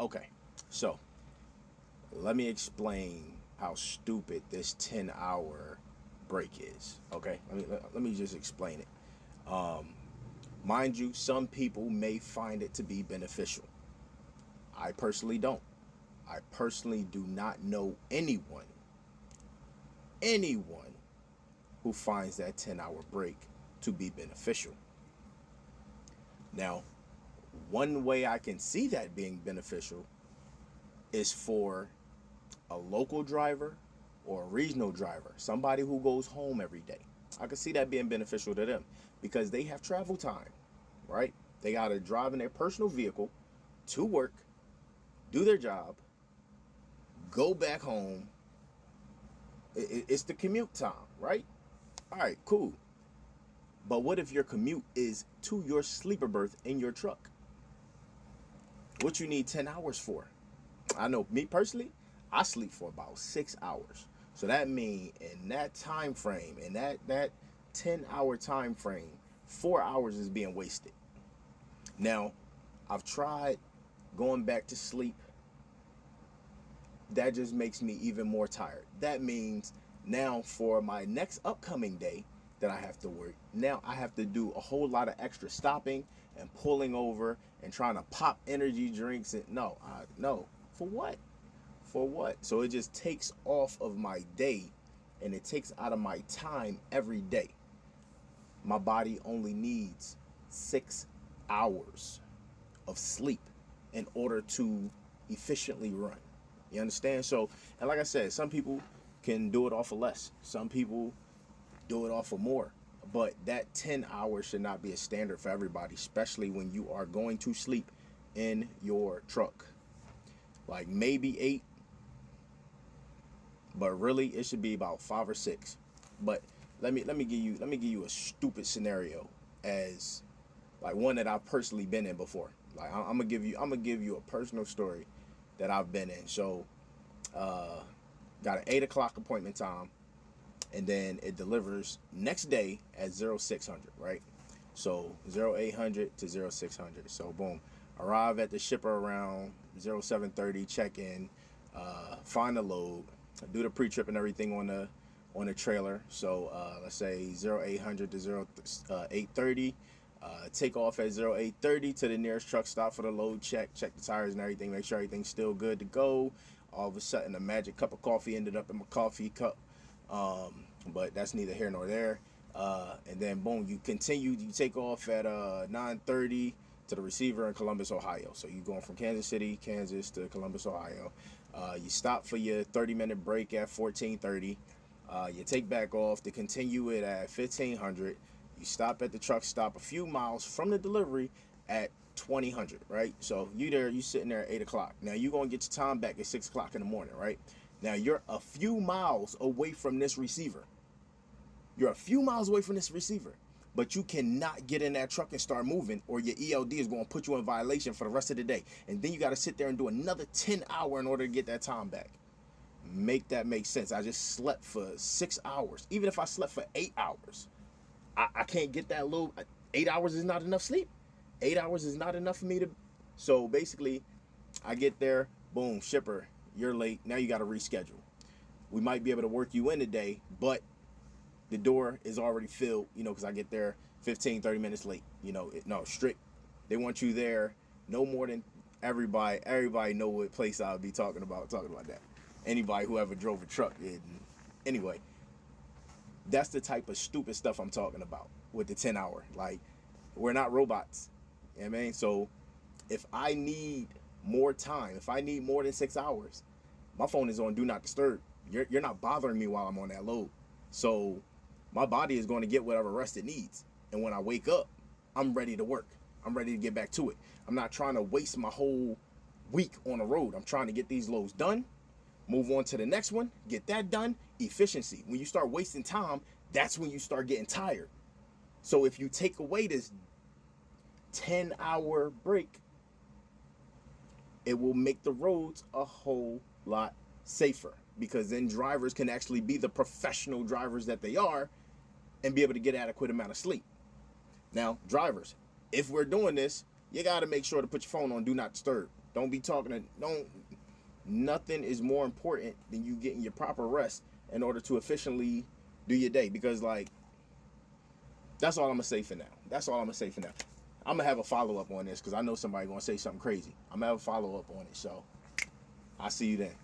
Okay, so let me explain how stupid this 10-hour break is. Okay, let me just explain it. Mind you, some people may find it to be beneficial. I personally don't. I personally do not know anyone who finds that 10-hour break to be beneficial. Now, one way I can see that being beneficial is for a local driver or a regional driver, somebody who goes home every day. I can see that being beneficial to them because they have travel time, right? They got to drive in their personal vehicle to work, do their job, go back home. It's the commute time, right? All right, cool. But what if your commute is to your sleeper berth in your truck? What you need 10 hours for? I know me personally, I sleep for about 6 hours. So that means in that time frame, in that 10-hour time frame, 4 hours is being wasted. Now, I've tried going back to sleep. That just makes me even more tired. That means now for my next upcoming day that I have to work, now I have to do a whole lot of extra stopping and pulling over and trying to pop energy drinks. And no, for what? For what? So it just takes off of my day and it takes out of my time every day. My body only needs 6 hours of sleep in order to efficiently run. You understand? So, and like I said, some people can do it off of less. Some people do it off of more. But that 10 hours should not be a standard for everybody, especially when you are going to sleep in your truck. Like maybe 8, but really it should be about 5 or 6. But let me give you a stupid scenario as like one that I've personally been in before. Like I'm gonna give you a personal story that I've been in. So got an 8 o'clock appointment time, and then it delivers next day at 0600, right? So 0800 to 0600. So boom, arrive at the shipper around 0730, check in, find the load, do the pre-trip and everything on the trailer. So let's say 0800 to 0830. Take off at 0830 to the nearest truck stop for the load check the tires and everything, make sure everything's still good to go. All of a sudden, a magic cup of coffee ended up in my coffee cup, but that's neither here nor there. And then boom, you take off at 9:30 to the receiver in Columbus, Ohio. So you're going from Kansas City, Kansas to Columbus, Ohio. You stop for your 30-minute break at 14:30. You take back off to continue it at 1500. You stop at the truck stop a few miles from the delivery at 2000, right? So you sitting there at 8 o'clock. Now you're going to get your time back at 6 o'clock in the morning, right? Now you're a few miles away from this receiver. But you cannot get in that truck and start moving, or your ELD is going to put you in violation for the rest of the day. And then you got to sit there and do another 10 hour in order to get that time back. Make that make sense. I just slept for 6 hours. Even if I slept for 8 hours, I can't get that little. 8 hours is not enough sleep. 8 hours is not enough for me to. So basically, I get there, boom, shipper, you're late. Now you got to reschedule. We might be able to work you in today, but the door is already filled, because I get there 15, 30 minutes late. Strict. They want you there no more than everybody know what place I'll be talking about that. Anybody who ever drove a truck. Anyway, that's the type of stupid stuff I'm talking about with the 10 hour. Like, we're not robots. You know what I mean? So if I need more time, if I need more than 6 hours, my phone is on do not disturb. You're not bothering me while I'm on that load. So my body is going to get whatever rest it needs. And when I wake up, I'm ready to work. I'm ready to get back to it. I'm not trying to waste my whole week on the road. I'm trying to get these loads done, move on to the next one, get that done. Efficiency. When you start wasting time, that's when you start getting tired. So if you take away this 10-hour break, it will make the roads a whole lot safer, because then drivers can actually be the professional drivers that they are and be able to get adequate amount of sleep. Now, drivers, if we're doing this, you got to make sure to put your phone on do not disturb. Don't be talking to, don't, nothing is more important than you getting your proper rest in order to efficiently do your day. Because, like, that's all I'm going to say for now. That's all I'm going to say for now. I'm going to have a follow-up on this because I know somebody going to say something crazy. I'm going to have a follow-up on it. So, I'll see you then.